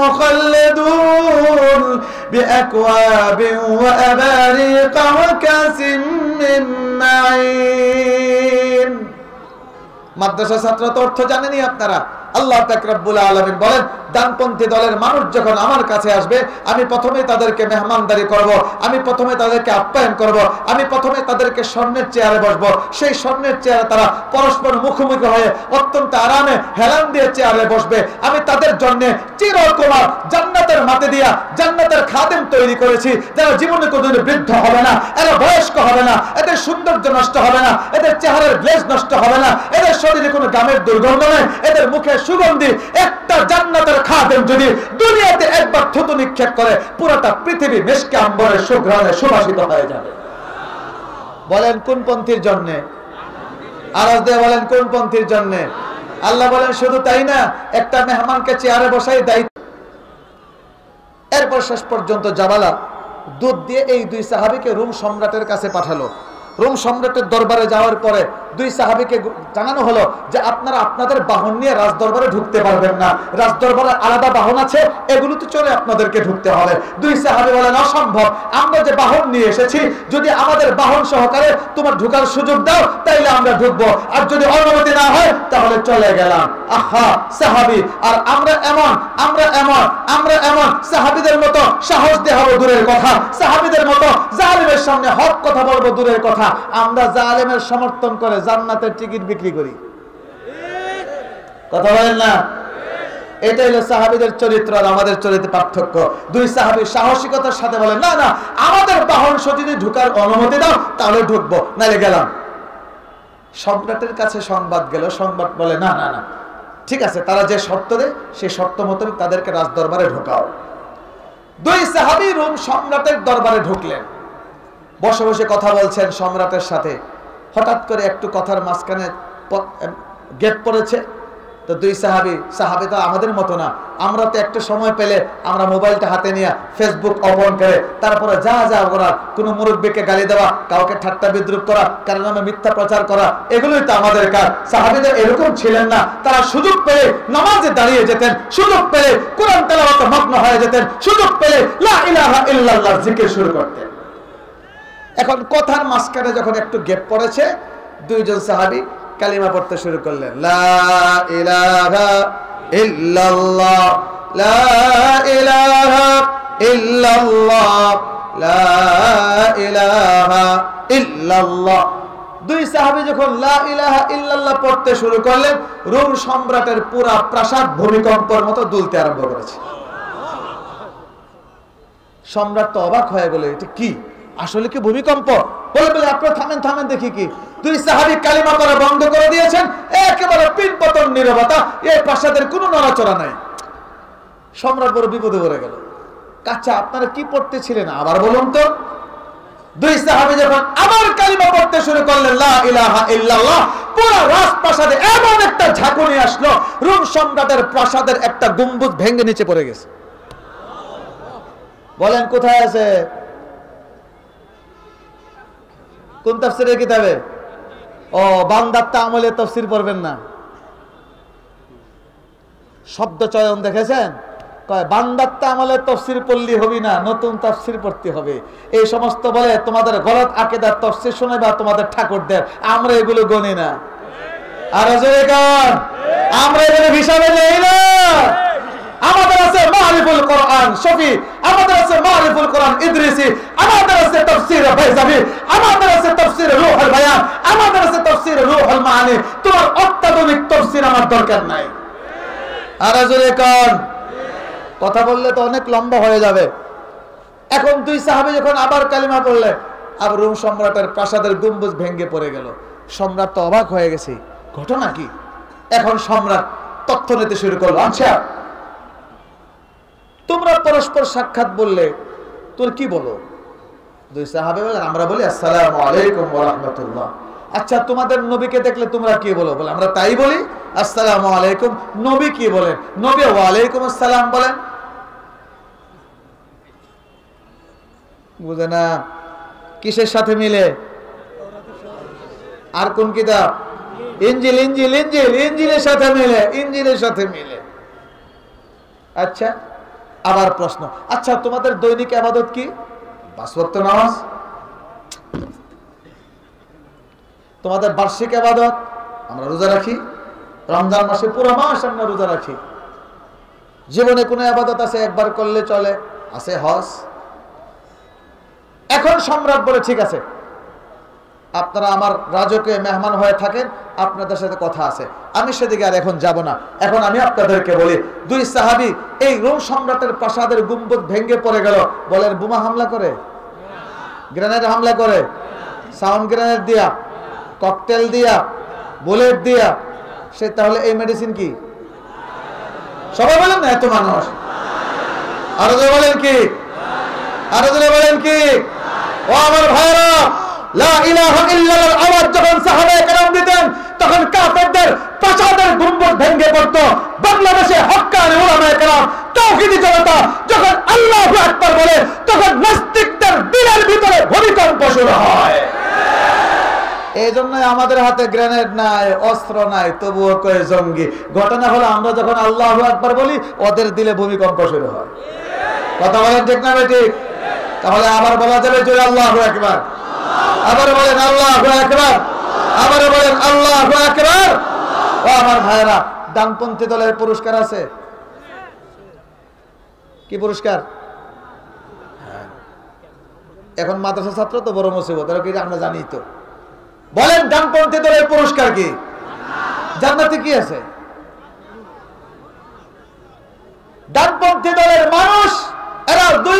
মুখাল্লাদুন বিআকওয়াবিন ওয়া আবারিকা ওয়া কাসিম মিন মাঈন। মাদ্রাসা ছাত্র তো অর্থ জানেনই আপনারা। আল্লাহ পাক রব্বুল আলামিন বলেন, ডানপন্থী দলের মানুষ যখন আমার কাছে আসবে, আমি প্রথমে তাদেরকে মেহমানদারি করব, আমি প্রথমে তাদেরকে আপ্যায়ন করব, আমি প্রথমে তাদেরকে স্বর্ণের চেয়ারে বসবো। সেই স্বর্ণের চেয়ারে তারা পরস্পর মুখোমুখি হয়ে অত্যন্ত আরামে হেলান দিয়ে চেয়ারে বসবে। আমি তাদের জন্য চিরকুমার জান্নাতের মাটি দিয়া জান্নাতের খাদেম তৈরি করেছি, যারা জীবনে কোনোদিন বৃদ্ধ হবে না, এরা বয়স্ক হবে না, এদের সৌন্দর্য নষ্ট হবে না, এদের চেহারার গ্লেজ নষ্ট হবে না, এদের শরীরে কোনো গামের দুর্গন্ধ নেই, এদের মুখে সুগন্ধি। একটা জান্নাতের খাদেম যদি দুনিয়াতে একবার থুতু নিক্ষেপ করে, পুরোটা পৃথিবী মেশকে আম্বরের সুঘ্রাণে সুবাসিত হয়ে যাবে। বলেন কোন পন্থীর জন্য? আওয়াজ দিয়ে বলেন কোন পন্থীর জন্য? আল্লাহ বলেন শুধু তাই না, একটা মেহমানকে চেয়ারে বসাই দায়িত্ব। এরপর শেষ পর্যন্ত জাবালা দুধ দিয়ে এই দুই সাহাবীকে রোম সম্রাটের কাছে পাঠালো। রোম সম্রাটের দরবারে যাওয়ার পরে দুই সাহাবীকে জানানো হলো যে আপনারা আপনাদের বাহন নিয়ে রাজদরবারে ঢুকতে পারবেন না, রাজদরবারে আলাদা বাহন আছে, এগুলোতে চলে আপনাদেরকে ঢুকতে হবে। দুই সাহাবী বলেন অসম্ভব, আমরা যে বাহন নিয়ে এসেছি, যদি আমাদের বাহন সহকারে তোমার ঢোকার সুযোগ দাও তাইলে আমরা ঢুকবো, আর যদি অনুমতি না হয় তাহলে চলে গেলাম। আহা সাহাবী, আর আমরা এমন সাহাবীদের মতো সাহস দেখাবো দূরের কথা, সাহাবীদের মতো জালেমের সামনে হক কথা বলবো দূরের কথা, আমরা জালেমের সমর্থন করে জান্নাতের টিকিট বিক্রি করি। কথা বলেন না? এটা হলো সাহাবীদের চরিত্র আর আমাদের চরিত্রের পার্থক্য। দুই সাহাবী সাহসিকতার সাথে বলে না না, আমাদের বাহন যদি ঢোকার অনুমতি দাও তাহলে ঢুকবো, নাইলে গেলাম। সম্রাটের কাছে সংবাদ গেল, সংবাদ বলে না না না, ঠিক আছে, তারা যে শর্ত দেয় সেই শর্ত মতো তাদেরকে রাজদরবারে ঢোকাও। দুই সাহাবী রোম সম্রাটের দরবারে ঢুকলেন, বসে বসে কথা বলছেন সম্রাটের সাথে। হঠাৎ করে একটু কথার মাঝখানে গেট পড়েছে। তো দুই সাহাবী তো আমাদের মতো না, আমরা তো একটা সময় পেলে আমরা মোবাইলটা হাতে নিয়ে ফেসবুক ওপেন করে তারপরে যা যা করার, কোনো মুরব্বীকে গালি দেওয়া, কাউকে ঠাট্টা বিদ্রুপ করা, কারণ নামে মিথ্যা প্রচার করা, এগুলোই তো আমাদের কাজ। সাহাবীদের এরকম ছিলেন না, তারা সুযোগ পেলে নামাজে দাঁড়িয়ে যেতেন, সুযোগ পেলে কোরআন তেলাওয়াতে মগ্ন হয়ে যেতেন, সুযোগ পেলে লা ইলাহা ইল্লাল্লাহ জিকির শুরু করতেন। এখন কথার মাঝখানে যখন একটু গ্যাপ পড়েছে, দুইজন সাহাবী কালিমা পড়তে শুরু করলেন, লা ইলাহা ইল্লাল্লাহ, লা ইলাহা ইল্লাল্লাহ, লা ইলাহা ইল্লাল্লাহ। দুই সাহাবী যখন লা ইলাহা ইল্লাল্লাহ পড়তে শুরু করলেন, রোম সম্রাটের পুরা প্রাসাদ ভূমিকম্পের মতো দুলতে আরম্ভ করেছে। সম্রাট তো অবাক হয়ে গেল, এটা কি, আসলে কি ভূমিকম্প? বলে আপনারা থামেন দেখি কি। দুই সাহাবী কালিমা পড়া বন্ধ করে দিয়েছেন, একেবারে পিনপতন নীরবতা, এই প্রাসাদের কোনো নড়াচড়া নাই। সম্রাট বড় বিপদে পড়ে গেল। কাচ্চা আপনারা কি পড়তেছিলেন আবার বলুন তো? দুই সাহাবী যখন আবার কালিমা পড়তে শুরু করলেন লা ইলাহা ইল্লাল্লাহ, পুরো রাজপ্রাসাদে এমন একটা ঝাঁকুনি আসলো, রোম সম্রাটের প্রাসাদের একটা গম্বুজ ভেঙে নিচে পড়ে গেছে। বলেন কোথায় আছে? কোন তাফসীরের কিতাবে? ও বান্দাত্তা আমলে তাফসীর পড়বেন না, শব্দ চয়ন দেখেছেন? কয় বান্দাত্তা আমলে তাফসীর পড়লি হবি না, নতুন তাফসীর পড়তে হবে। এই সমস্ত বলে তোমাদের গলত আকীদার তাফসীর শোনাবা তোমাদের ঠাকুরদের, আমরা এগুলো গনি না। আর জোরে কান, আমরা এগুলো হিসাবে নেই না। আমাদের আছে মারিফুল কোরআন শফি, আমাদের আছে মারিফুল কোরআন ইদ্রিসি, আমাদের আছে তাফসীর বাইজাবি, আমাদের আছে তাফসীর রূহুল বায়ান, আমাদের আছে তাফসীর রূহুল মাআনি। তোমার অত্যাধুনিক তাফসীর আমার দরকার নাই। আর জোরে কান, কথা বললে তো অনেক লম্বা হয়ে যাবে। এখন দুই সাহাবী যখন আবার কালিমা পড়লেন, আর রোম সম্রাটের প্রাসাদের গম্বুজ ভেঙে পড়ে গেল। সম্রাট তো অবাক হয়ে গেছে, ঘটনা কি? এখন সম্রাট তথ্য নিতে শুরু করলো। আচ্ছা তোমরা পরস্পর সাক্ষাৎ বললে তোর কি বলো? দুই সাহাবী বলেন আমরা বলি আসসালামু আলাইকুম ওয়া রাহমাতুল্লাহ। আচ্ছা তোমাদের নবীকে দেখলে তোমরা কি বলো? বলে আমরা তাই বলি আসসালামু আলাইকুম। নবী কি বলেন? নবী ওয়া আলাইকুম আসসালাম বলেন। বুঝে না কিসের সাথে মিলে? আর কোন কিতাব? ইনজিল। ইনজিলের সাথে মিলে, ইনজিলের সাথে মিলে। আচ্ছা আবার প্রশ্ন, আচ্ছা তোমাদের দৈনিক ইবাদত কি? 5 ওয়াক্ত নামাজ। তোমাদের বার্ষিক ইবাদত, আমরা রোজা রাখি, রমজান মাসে পুরো মাস আমরা রোজা রাখি। জীবনে কোনো ইবাদত আছে একবার করলে চলে? আছে হজ। এখন সম্রাট বলে, ঠিক আছে আপনারা আমার রাজকে মেহমান হয়ে থাকেন, আপনাদের সাথে কথা আছে, আমি সেদিকে আর এখন যাব না। এখন আমি আপনাদেরকে বলি, 2 সাহাবী এই রোম সম্রাটের প্রাসাদের গুম্বদ ভেঙে পড়ে গেল, বলেন বোমা হামলা করে, গ্রেনেড হামলা করে, সাউন্ড গ্রেনেড দিয়া, ককটেল দিয়া, বুলেট দিয়া, সে তাহলে এই মেডিসিন কি? সবাই বলেন না, এত মানুষ, আরো জোরে বলেন কি, আরো জোরে বলেন কি? ও আমার ভাইরা, লা ইলাহা ইল্লাল্লাহর আওয়াজ যখন সাহাবায়ে কেরাম দিতেন, তখন কাফেরদের প্রাসাদের গুম্বদ ভেঙে পড়তো। বাংলাদেশে হক্কানি উলামায়ে কেরাম, তাওহীদি জনতা যখন আল্লাহু আকবার বলে, তখন নাস্তিকদের দিলের ভিতরে ভূমিকম্প শুরু হয়। এই জন্যই আমাদের হাতে গ্রেনেড নাই, অস্ত্র নাই, তবুও কয় জঙ্গি। ঘটনা হলো আমরা যখন আল্লাহু আকবার বলি, ওদের দিলে ভূমিকম্প শুরু হয়। কথা বলেন ঠিক না ঠিক? তাহলে আবার বলা যাবে জোরে আল্লাহু আকবার, আবার বলেন আল্লাহু আকবার, আবার বলেন আল্লাহু আকবার। ও আমার ভাইরা, ডানপন্থী দলের পুরস্কার আছে। কি পুরস্কার? এখন মাদ্রাসা ছাত্র তো বড় মুসিবত, এরা কি আমরা জানি তো। বলেন ডানপন্থী দলের পুরস্কার কি? জান্নাতে কি আছে? ডানপন্থী দলের মানুষ এরা দুই